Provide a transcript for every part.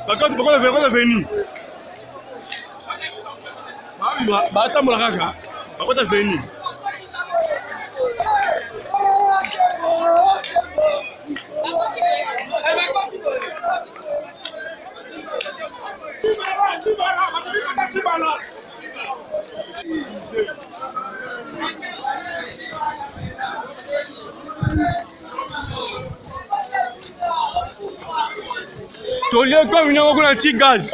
Bakota veni. Bata mulakaka. Bakota veni. Tolio comme une anti-gaz.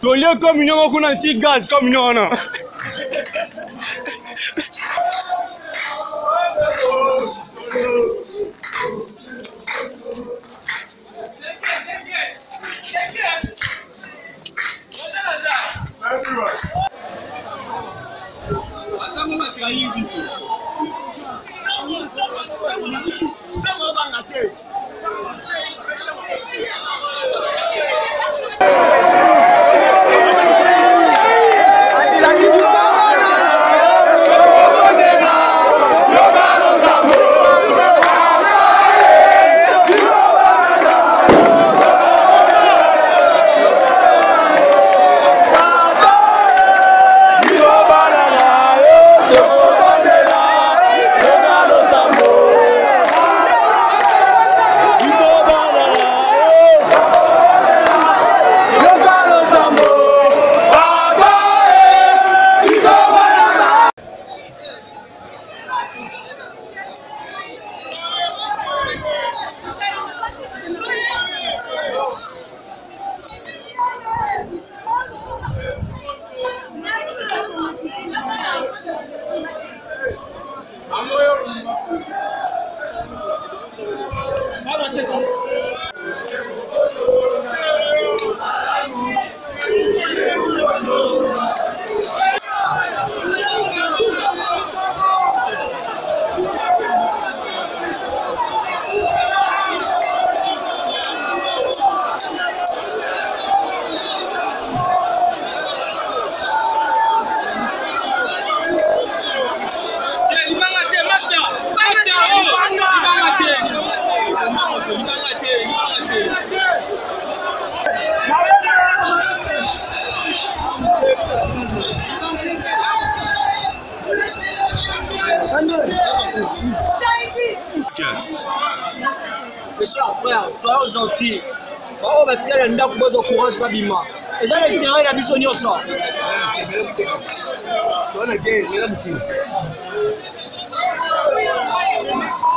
Tolio comme une anti-gaz comme une ana. Mes chers frères, soyons gentils. On va tirer le ndak pour au courage babima. Et ça les terrains la bisogno ça.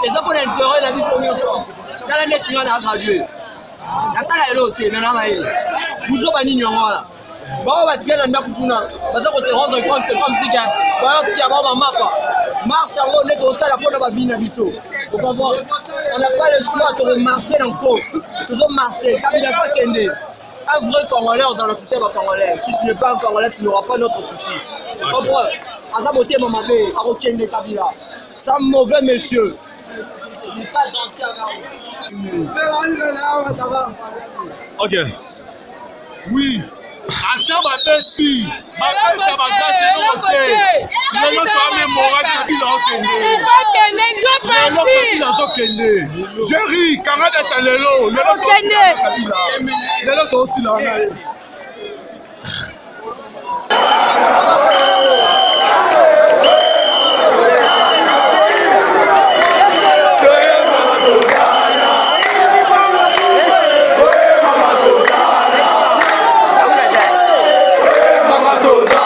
Et ça pour l'intérêt la bisogno ça. Dans la net tu vas traduire. La salle est l'autre mais na maï. Vous au bani nyongola. On va tirer le ndak kuna. Parce qu'on se rendre compte c'est comme si que voilà tu as ba mapa. Marche en net au sala pour na babina biso. On n'a pas le choix de marcher encore. Toujours marcher. Quand il n'y a pas qu'un un vrai Congolais, on a un souci avec Congolais. Si tu n'es pas un Congolais, tu n'auras pas notre souci. Tu comprends? À sa beauté, maman, à aucun des Kabila. C'est un mauvais monsieur. Il n'est pas gentil à Ok. Oui. Attends ma petit. Ma petite abagate de l'autre côté. Le l'autre a mis moral Kabila au Kenya. Jerry, Canada c'est le lot. Le l'autre aussi là. Mama Sosa.